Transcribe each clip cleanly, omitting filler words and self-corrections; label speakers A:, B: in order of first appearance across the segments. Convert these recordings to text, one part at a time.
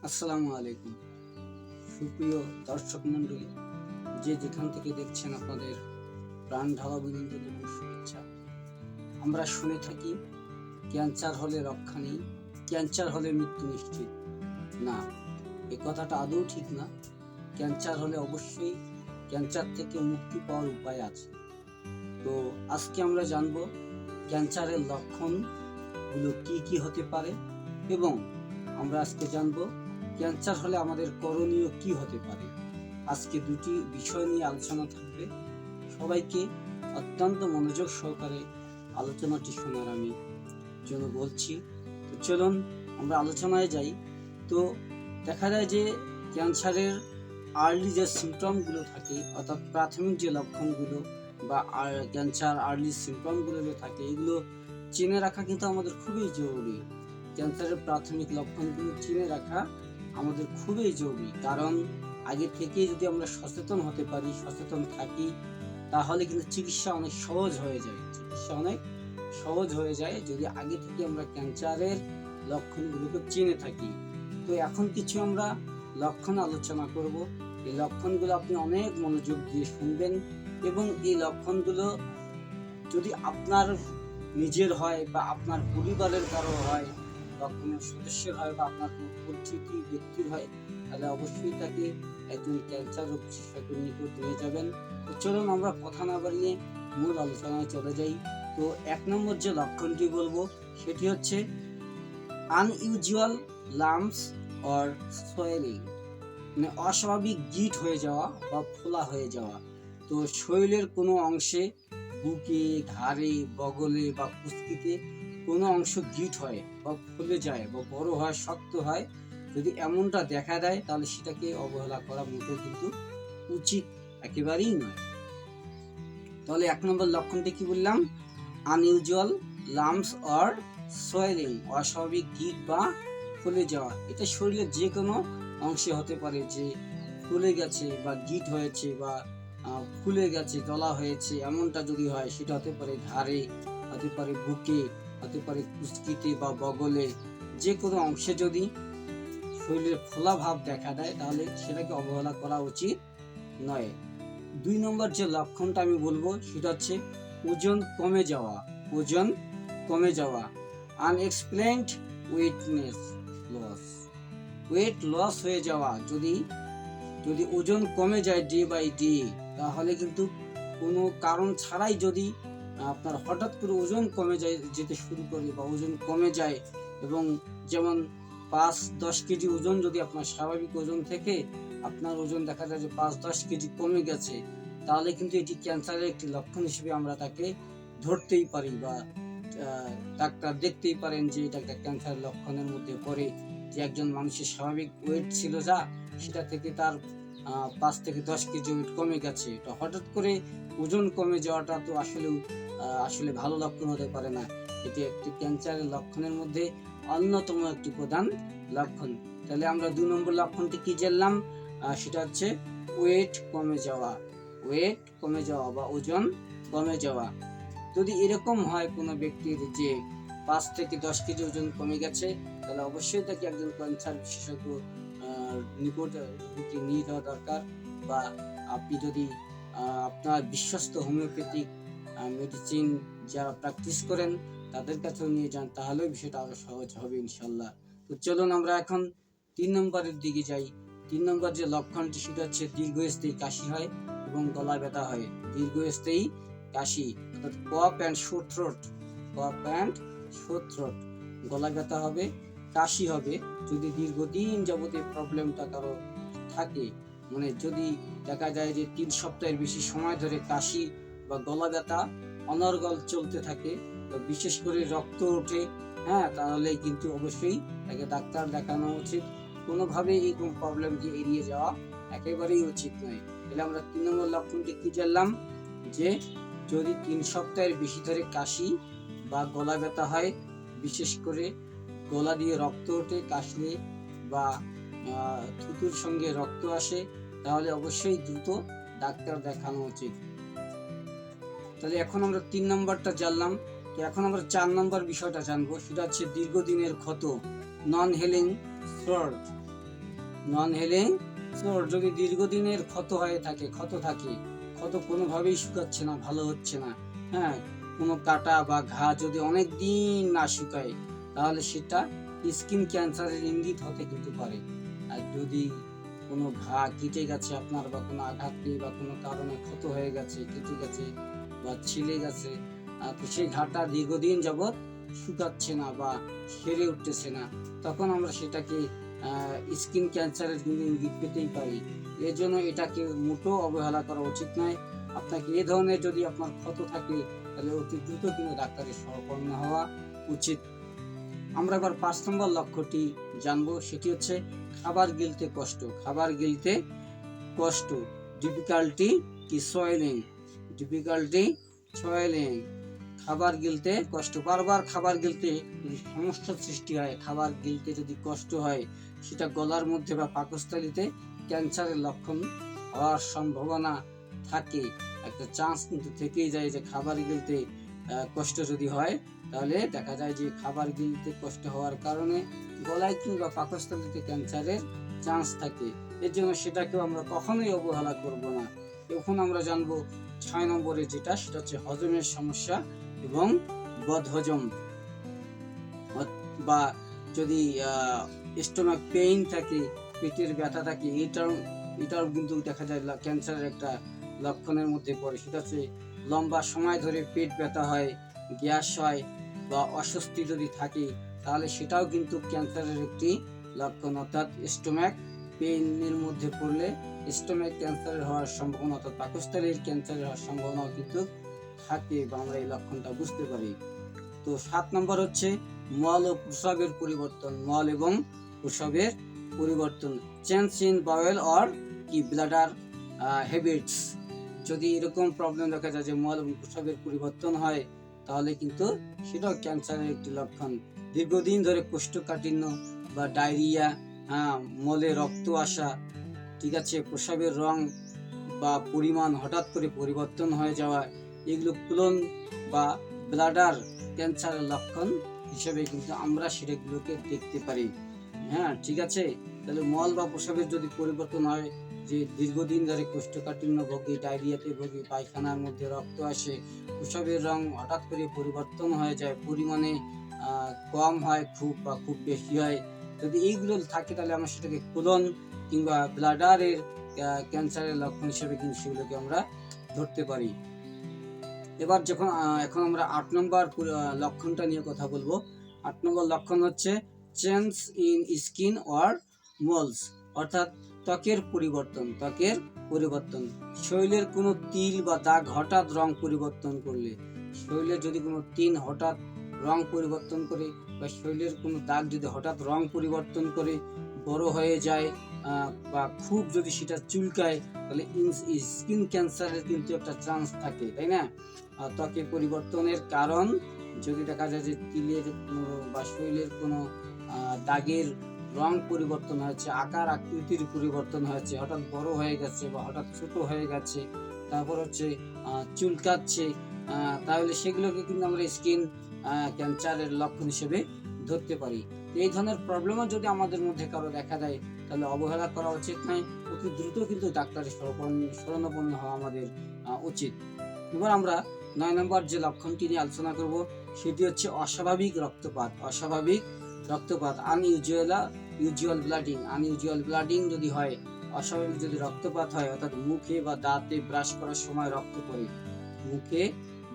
A: আসসালামু আলাইকুম সুপ্রিয় দর্শক মন্ডলী, যে যেখান থেকে দেখছেন আপনাদের প্রাণ ঢালা অভিনন্দন ও শুভেচ্ছা। আমরা শুনে থাকি ক্যান্সার হলে রক্ষা নেই, ক্যান্সার হলে মৃত্যু নিশ্চিত। না, এ কথাটা আদৌ ঠিক না। ক্যান্সার হলে অবশ্যই ক্যান্সার থেকে মুক্তি পাওয়ার উপায় আছে। তো আজকে আমরা জানবো ক্যান্সারের লক্ষণগুলো কি কি হতে পারে, এবং আমরা আজকে জানবো ক্যান্সার হলে আমাদের করণীয় কি হতে পারে। আজকে দুটি বিষয় নিয়ে আলোচনা থাকবে। সবাইকে অত্যন্ত মনোযোগ সহকারে আলোচনাটি শোনার আমি জন্য বলছি। তো চলুন আমরা আলোচনায় যাই। তো দেখা যায় যে ক্যান্সারের আর্লি যে সিমটমগুলো থাকে, অর্থাৎ প্রাথমিক যে লক্ষণগুলো বা ক্যান্সার আর্লি সিমটমগুলো যে থাকে, এগুলো চিনে রাখা কিন্তু আমাদের খুবই জরুরি। ক্যান্সারের প্রাথমিক লক্ষণগুলো চিনে রাখা আমাদের খুবই জরুরি, কারণ আগে থেকে যদি আমরা সচেতন হতে পারি, সচেতন থাকি, তাহলে কিন্তু চিকিৎসা অনেক সহজ হয়ে যায় যদি আগে থেকে আমরা ক্যান্সারের লক্ষণগুলোকে চিনে থাকি। তো এখন কিছু আমরা লক্ষণ আলোচনা করব। এই লক্ষণগুলো আপনি অনেক মনোযোগ দিয়ে শুনবেন, এবং এই লক্ষণগুলো যদি আপনার নিজের হয় বা আপনার পরিবারের কারো হয় বা কোনো সদস্যের হয় বা আপনার কোনো পরিচিত ব্যক্তির হয়, তাহলে অবশ্যই তাকে একজন ক্যান্সার রোগ বিশেষজ্ঞের নিকট নিয়ে যাবেন। তো চলুন আমরা কথা না বাড়িয়ে মূল আলোচনায় চলে যাই। তো 1 নম্বর যে লক্ষণটি বলবো সেটি হচ্ছে আনইউজুয়াল লাম্পস অর সোয়েলিং, মানে অস্বাভাবিক গিট হয়ে যাওয়া বা ফোলা হয়ে যাওয়া। তো শরীরের কোনো অংশে, বুকে, ঘাড়ে, বগলে বা কুস্তিতে কোনো অংশ গিট হয় বা ফুলে যায় বা বড় হয়, শক্ত হয়, যদি এমনটা দেখা দেয় তাহলে সেটাকে অবহেলা করা মোটেও কিন্তু উচিত একেবারেই নয়। তাহলে 1 নম্বর লক্ষণটি কি বললাম? আনইউজুয়াল লাম্পস অর সোয়েলিং, অস্বাভাবিক গিট বা ফুলে যাওয়া। এটা শরীরের যে কোনো অংশে হতে পারে, যে ফুলে গেছে বা গিট হয়েছে বা ফুলে গেছে, দলা হয়েছে, এমনটা যদি হয়, সেটা হতে পারে ঘাড়ে, হতে পারে বুকে, হতে পারে কুস্কিতে বা বগলে। যে কোনো অংশে যদি শরীরের ফোলা ভাব দেখা দেয় তাহলে সেটাকে অবহেলা করা উচিত নয়। 2 নম্বর যে লক্ষণটা আমি বলবো সেটা হচ্ছে ওজন কমে যাওয়া, আনএক্সপ্লেইনড ওয়েট লস হয়ে যাওয়া। যদি ওজন কমে যায় ডে বাই ডে, তাহলে কিন্তু কোনো কারণ ছাড়াই যদি আপনার হঠাৎ করে ওজন কমে যেতে শুরু করে বা ওজন কমে যায়, এবং যেমন 5-10 কেজি ওজন যদি আপনার স্বাভাবিক ওজন থেকে আপনার ওজন দেখা যায় যে 5-10 কেজি কমে গেছে, তাহলে কিন্তু এটি ক্যান্সারের একটি লক্ষণ হিসেবে আমরা তাকে ধরতেই পারি, বা ডাক্তার দেখতেই পারেন যে এটা একটা ক্যান্সারের লক্ষণের মধ্যে পড়ে। যে একজন মানুষের স্বাভাবিক ওয়েট ছিল যা, সেটা থেকে তার 5-10 কেজি ওয়েট কমে গেছে। তো হঠাৎ করে ওজন কমে যাওয়াটা তো আসলে ভালো লক্ষণ হতে পারে না। এটি একটি ক্যান্সারের লক্ষণের মধ্যে অন্যতম একটি প্রধান লক্ষণ। তাহলে আমরা 2 নম্বর লক্ষণটি কি জানলাম? সেটা হচ্ছে ওয়েট কমে যাওয়া বা ওজন কমে যাওয়া। যদি এরকম হয় কোনো ব্যক্তির যে 5-10 কেজি ওজন কমে গেছে, তাহলে অবশ্যই তাকে একজন ক্যান্সার বিশেষজ্ঞ নিকট নিয়ে যাওয়া দরকার। বা আপনি যদি আপনার বিশ্বস্ত হোমিওপ্যাথিক মেডিসিন যারা প্র্যাকটিস করেন তাদের কাছেও নিয়ে যান, তাহলে বিষয়টা আরো সহজ হবে ইনশাল্লাহ। তো চলুন আমরা এখন 3 নম্বরের দিকে যাই। 3 নম্বর যে লক্ষণটি সেটা হচ্ছে দীর্ঘস্থায়ী কাশি হয় এবং গলা ব্যথা হয়। দীর্ঘস্থায়ী কাশি, অর্থাৎ কফ অ্যান্ড সোর থ্রোট, গলা ব্যথা হবে, কাশি হবে। যদি দীর্ঘদিন যাবত এই প্রবলেমটা কারো থাকে, মানে যদি দেখা যায় যে 3 সপ্তাহের বেশি সময় ধরে কাশি বা গলা ব্যথা অনর্গল চলতে থাকে, বিশেষ করে রক্ত ওঠে, তাহলে কিন্তু অবশ্যই তাকে ডাক্তার দেখানো উচিত। কোনোভাবেই এই প্রবলেমকে এড়িয়ে যাওয়া একেবারেই উচিত নয়। তাহলে আমরা 3 নম্বর লক্ষণটি কি জানলাম? যে যদি 3 সপ্তাহের বেশি ধরে কাশি বা গলা ব্যথা হয়, বিশেষ করে গলা দিয়ে রক্ত ওঠে কাশলে, বা থুতুর সঙ্গে রক্ত আসে, তাহলে অবশ্যই দ্রুত ডাক্তার দেখানো উচিত। তাহলে এখন আমরা 3 নম্বরটা জানলাম। তো এখন আমরা 4 নম্বর বিষয়টা জানবো, সেটা হচ্ছে দীর্ঘদিনের ক্ষত, নন হিলিং সোর। নন হেলিং সোর, যদি দীর্ঘদিনের ক্ষত থাকে, ক্ষত কোনোভাবেই শুকাচ্ছে না, ভালো হচ্ছে না, হ্যাঁ, কোনো কাটা বা ঘা যদি অনেক দিন না শুকায়, তাহলে সেটা স্কিন ক্যান্সারের ইঙ্গিত হতে কিন্তু পারে। আর যদি কোনো ঘা কেটে গেছে আপনার, বা কোনো আঘাত পেয়ে বা কোনো কারণে ক্ষত হয়ে গেছে, কেটে গেছে বা ছিলে গেছে, তো সেই ঘাটা দীর্ঘদিন যাবৎ শুকাচ্ছে না বা সেরে উঠতেছে না, তখন আমরা সেটাকে স্কিন ক্যান্সারের কিন্তু ইঙ্গিত পেতেই পারি। এর জন্য এটাকে মোটেও অবহেলা করা উচিত নয়। আপনাকে এ ধরনের যদি আপনার ক্ষত থাকে, তাহলে অতি দ্রুত কিন্তু ডাক্তারের শরণাপন্ন হওয়া উচিত। আমরা এবার 5 নম্বর লক্ষ্যটি জানবো, সেটি হচ্ছে খাবার গিলতে কষ্ট। খাবার গিলতে কষ্ট, ডিফিকাল্টি কি সোয়েলিং, ডিফিকাল্টি সোয়েলিং, খাবার গিলতে কষ্ট। বারবার খাবার গিলতে যদি সমস্যার সৃষ্টি হয়, খাবার গিলতে যদি কষ্ট হয়, সেটা গলার মধ্যে বা পাকস্থলীতে ক্যান্সারের লক্ষণ হওয়ার সম্ভাবনা থাকে। একটা চান্স কিন্তু থেকেই যায় যে খাবার গিলতে কষ্ট যদি হয়, তাহলে দেখা যায় যে খাবার গিলতে কষ্ট হওয়ার কারণে গলায় কিংবা পাকস্থলীতে ক্যান্সারের চান্স থাকে। এর জন্য সেটাকেও আমরা কখনোই অবহেলা করব না। এখন আমরা জানবো 6 নম্বরে যেটা, সেটা হচ্ছে হজমের সমস্যা এবং বদহজম, বা যদি স্টোমাক পেইন থাকে, পেটের ব্যথা থাকে, এটাও কিন্তু দেখা যায় ক্যান্সারের একটা লক্ষণের মধ্যে পড়ে। সেটা হচ্ছে লম্বা সময় ধরে পেট ব্যথা হয়, গ্যাস হয় বা অস্বস্তি যদি থাকে, তাহলে সেটাও কিন্তু ক্যান্সারের একটি লক্ষণ। অর্থাৎ স্টোমাক পেইনের মধ্যে পড়লে স্টোমাক ক্যান্সারের হওয়ার সম্ভাবনা, অর্থাৎ পাকস্থলীর ক্যান্সারের হওয়ার সম্ভাবনাও কিন্তু থাকে, বা আমরা এই লক্ষণটা বুঝতে পারি। তো 7 নম্বর হচ্ছে মল ও প্রস্রাবের পরিবর্তন, মল এবং প্রস্রাবের পরিবর্তন, চেঞ্জ ইন বাওয়েল অর কি ব্লাডার হ্যাবিটস। যদি এরকম প্রবলেম দেখা যায় যে মল এবং প্রস্রাবের পরিবর্তন হয়, তাহলে কিন্তু সেটাও ক্যান্সারের একটি লক্ষণ। দীর্ঘদিন ধরে কোষ্ঠকাঠিন্য বা ডায়রিয়া, মলে রক্ত আসা, ঠিক আছে, প্রস্রাবের রং বা পরিমাণ হঠাৎ করে পরিবর্তন হয়ে যাওয়া, এগুলো কোলন বা ব্লাডার ক্যান্সারের লক্ষণ হিসেবে কিন্তু আমরা সেটাগুলোকে দেখতে পারি। হ্যাঁ, ঠিক আছে। তাহলে মল বা প্রস্রাবের যদি পরিবর্তন হয়, যে দীর্ঘদিন ধরে কোষ্ঠকাঠিন্য ভোগী, ডায়রিয়াতে ভোগী, পায়খানার মধ্যে রক্ত আসে, প্রস্রাবের রং হঠাৎ করে পরিবর্তন হয়ে যায়, পরিমাণে কম হয় খুব বা খুব বেশি হয়, যদি এইগুলো থাকে, তাহলে আমরা সেটাকে কোলন কিংবা ব্লাডারের ক্যান্সারের লক্ষণ হিসেবে কিন্তু সেগুলোকে আমরা ধরতে পারি। এবার এখন আমরা 8 নম্বর লক্ষণটা নিয়ে কথা বলবো। 8 নম্বর লক্ষণ হচ্ছে change in skin or moles, অর্থাৎ ত্বকের পরিবর্তন। শরীরের কোনো তিল বা দাগ হঠাৎ রং পরিবর্তন করলে, শরীরের যদি কোনো তিল হঠাৎ রং পরিবর্তন করে, বা শরীরের কোনো দাগ যদি হঠাৎ রং পরিবর্তন করে বড় হয়ে যায়, বা খুব যদি সেটা চুলকায়, তাহলে স্কিন ক্যান্সারের কিন্তু একটা চান্স থাকে, তাই না? ত্বকের পরিবর্তনের কারণ যদি দেখা যায় যে তিলের বা শরীরের কোনো দাগের রং পরিবর্তন হয়েছে, আকার আকৃতির পরিবর্তন হয়েছে, হঠাৎ বড় হয়ে গেছে বা হঠাৎ ছোট হয়ে গেছে, তারপর হচ্ছে চুলকাচ্ছে, তাহলে সেগুলোকে কিন্তু আমরা স্কিন ক্যান্সারের লক্ষণ হিসেবে ধরতে পারি। এই ধরনের প্রবলেমও যদি আমাদের মধ্যে কারো দেখা দেয়, তাহলে অবহেলা করা উচিত নয়, অতি দ্রুত কিন্তু ডাক্তারের শরণাপন্ন হওয়া আমাদের উচিত। এবার আমরা 9 নম্বর যে লক্ষণটি নিয়ে আলোচনা করব, সেটি হচ্ছে অস্বাভাবিক রক্তপাত, আনইউজুয়াল ব্লাডিং যদি হয়, অস্বাভাবিক যদি রক্তপাত হয়, অর্থাৎ মুখে বা দাঁতে ব্রাশ করার সময় রক্ত পড়ে, মুখে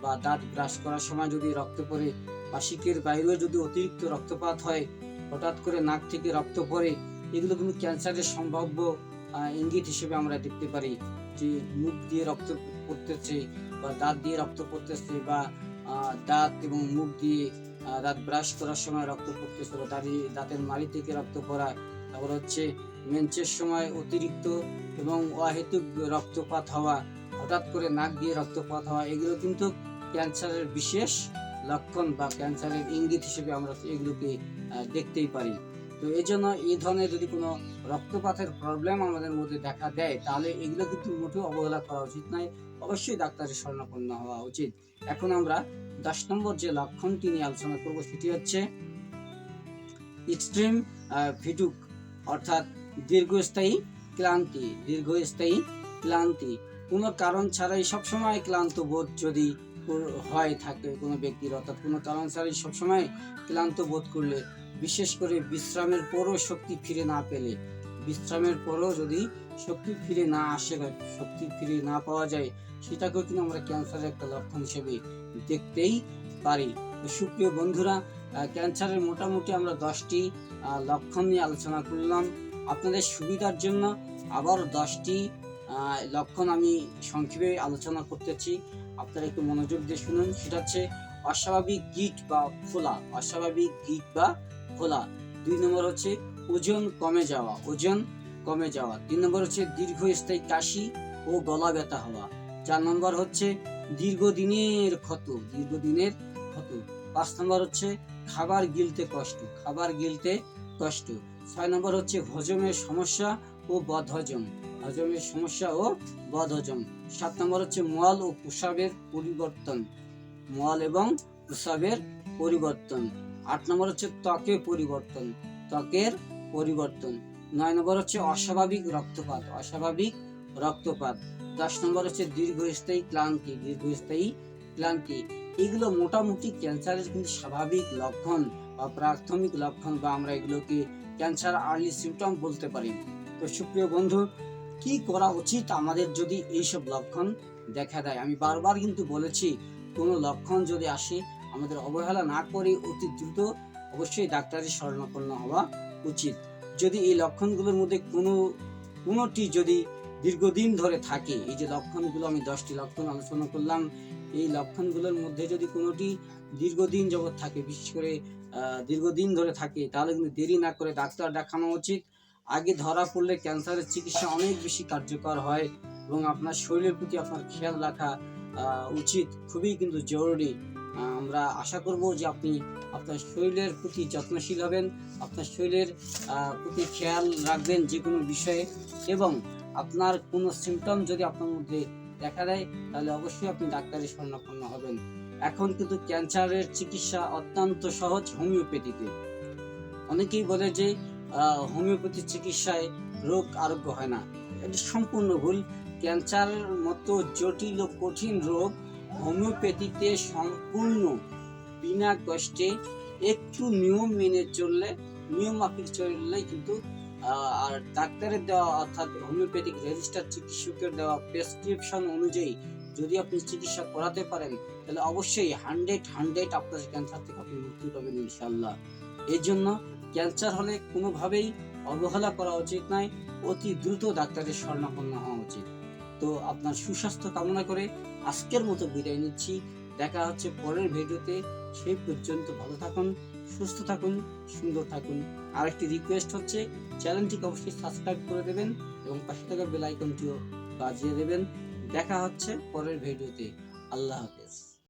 A: বা দাঁত ব্রাশ করার সময় যদি রক্ত পড়ে, পাশিকের বাইরেও যদি অতিরিক্ত রক্তপাত হয়, হঠাৎ করে নাক থেকে রক্ত পড়ে, এগুলো কিন্তু ক্যান্সারের সম্ভাব্য ইঙ্গিত হিসেবে আমরা দেখতে পারি। যে মুখ দিয়ে রক্ত পড়তেছে বা দাঁত দিয়ে রক্ত পড়তেছে, বা দাঁত এবং মুখ দিয়ে দাঁত ব্রাশ করার সময় রক্ত পড়তেছে, বা দাঁতের মাড়ি থেকে রক্ত পড়া, তারপর হচ্ছে মেন্সের সময় অতিরিক্ত এবং অহেতুক রক্তপাত হওয়া, হঠাৎ করে নাক দিয়ে রক্তপাত হওয়া, এগুলো কিন্তু ক্যান্সারের বিশেষ লক্ষণ বা ক্যান্সারের ইঙ্গিত হিসেবে আমরা এগুলোকে দেখতেই পারি। তো এই জন্য এই ধরনের যদি কোনো রক্তপাতের প্রবলেম আমাদের মধ্যে দেখা দেয়, তাহলে এগুলো কিন্তু মোটেও অবহেলা করা উচিত নয়, অবশ্যই ডাক্তারের শরণাপন্ন হওয়া উচিত। এখন আমরা 10 নম্বর যে লক্ষণটি নিয়ে আলোচনা করব, সেটি হচ্ছে এক্সট্রিম ফিটুক, অর্থাৎ দীর্ঘস্থায়ী ক্লান্তি, দীর্ঘস্থায়ী ক্লান্তি, কোনো কারণ ছাড়াই সবসময় ক্লান্ত বোধ যদি হয় থাকে কোনো ব্যক্তির, অর্থাৎ কোনো কারণ ছাড়াই সবসময় ক্লান্ত বোধ করলে, বিশেষ করে বিশ্রামের পরও শক্তি ফিরে না পেলে, বিশ্রামের পরও যদি শক্তি ফিরে না আসে বা শক্তি ফিরে না পাওয়া যায়, সেটাকেও কিন্তু আমরা ক্যান্সারের একটা লক্ষণ হিসেবে দেখতেই পারি। তো সুপ্রিয় বন্ধুরা, ক্যান্সারের মোটামুটি আমরা 10টি লক্ষণ নিয়ে আলোচনা করলাম। আপনাদের সুবিধার জন্য আবার 10টি লক্ষণ আমি সংক্ষেপে আলোচনা করতেছি, আপনারা একটু মনোযোগ দিয়ে শুনুন। সেটা হচ্ছে অস্বাভাবিক গিঁট বা ফোলা, অস্বাভাবিক গিঁট বা ফোলা। 2 নম্বর হচ্ছে ওজন কমে যাওয়া, ওজন কমে যাওয়া। 3 নম্বর হচ্ছে দীর্ঘস্থায়ী কাশি ও গলা ব্যথা হওয়া। 4 নম্বর হচ্ছে দীর্ঘদিনের ক্ষত, দীর্ঘদিনের ক্ষত। 5 নম্বর হচ্ছে খাবার গিলতে কষ্ট, খাবার গিলতে কষ্ট। 6 নম্বর হচ্ছে হজমের সমস্যা ও বদহজম, হজমের সমস্যা ও বদহজম। 7 নম্বর হচ্ছে মল ও প্রস্রাবের পরিবর্তন, মল এবং প্রস্রাবের পরিবর্তন। 8 নম্বর হচ্ছে ত্বকের পরিবর্তন, ত্বকের পরিবর্তন। 9 নম্বর হচ্ছে অস্বাভাবিক রক্তপাত, অস্বাভাবিক রক্তপাত। 10 নম্বর হচ্ছে দীর্ঘস্থায়ী ক্লান্তি, দীর্ঘস্থায়ী ক্লান্তি। এগুলো মোটামুটি ক্যান্সারের কিন্তু স্বাভাবিক লক্ষণ বা প্রাথমিক লক্ষণ, বা আমরা এগুলোকে ক্যান্সার আর্লি সিমটম বলতে পারি। তো সুপ্রিয় বন্ধু, কি করা উচিত আমাদের যদি এইসব লক্ষণ দেখা দেয়? আমি বারবার কিন্তু বলেছি, কোনো লক্ষণ যদি আসে আমাদের অবহেলা না করে অতি দ্রুত অবশ্যই ডাক্তারের শরণাপন্ন হওয়া উচিত। যদি এই লক্ষণগুলোর মধ্যে কোনোটি যদি দীর্ঘদিন ধরে থাকে, এই যে লক্ষণগুলো আমি 10টি লক্ষণ আলোচনা করলাম, এই লক্ষণগুলোর মধ্যে যদি কোনোটি দীর্ঘদিন যাবৎ থাকে, বিশেষ করে দীর্ঘদিন ধরে থাকে, তাহলে কিন্তু দেরি না করে ডাক্তার দেখানো উচিত। আগে ধরা পড়লে ক্যান্সারের চিকিৎসা অনেক বেশি কার্যকর হয়, এবং আপনার শরীরের প্রতি আপনার খেয়াল রাখা উচিত, খুবই কিন্তু জরুরি। আমরা আশা করব যে আপনি আপনার শরীরের প্রতি যত্নশীল হবেন, আপনার শরীরের প্রতি খেয়াল রাখবেন যে কোনো বিষয়ে, এবং আপনার কোনো সিমটম যদি আপনার মধ্যে দেখা দেয়, তাহলে অবশ্যই আপনি ডাক্তারের শরণাপন্ন হবেন। এখন কিন্তু ক্যান্সারের চিকিৎসা অত্যন্ত সহজ হোমিওপ্যাথিতে। অনেকেই বলে যে হোমিওপ্যাথি চিকিৎসায় রোগ আরোগ্য হয় না, এটি সম্পূর্ণ ভুল। ক্যান্সারের মতো জটিল ও কঠিন রোগ হোমিওপ্যাথিতে সম্পূর্ণ বিনা কষ্টে একটু নিয়ম মেনে চললে, নিয়ম মাফিক চললেই কিন্তু আর ডাক্তারের দেওয়া, অর্থাৎ হোমিওপ্যাথিক রেজিস্টার চিকিৎসকের দেওয়া প্রেসক্রিপশন অনুযায়ী যদি আপনি চিকিৎসা করাতে পারেন, তাহলে অবশ্যই 100 আপনার ক্যান্সার থেকে আপনি মুক্তি পাবেন ইনশাল্লাহ। এই জন্য ক্যান্সার হলে কোনোভাবেই অবহেলা করা উচিত নয়, অতি দ্রুত ডাক্তারের শরণাপন্ন হওয়া উচিত। তো আপনার সুস্বাস্থ্য কামনা করে আজকের মতো বিদায় নিচ্ছি। দেখা হচ্ছে পরের ভিডিওতে। সেই পর্যন্ত ভালো থাকুন, সুস্থ থাকুন, সুন্দর থাকুন। আরেকটি রিকোয়েস্ট হচ্ছে, চ্যানেলটিকে অবশ্যই সাবস্ক্রাইব করে দেবেন এবং পাশে থাকা বেল আইকনটিও বাজিয়ে দেবেন। দেখা হচ্ছে পরের ভিডিওতে। আল্লাহ হাফেজ।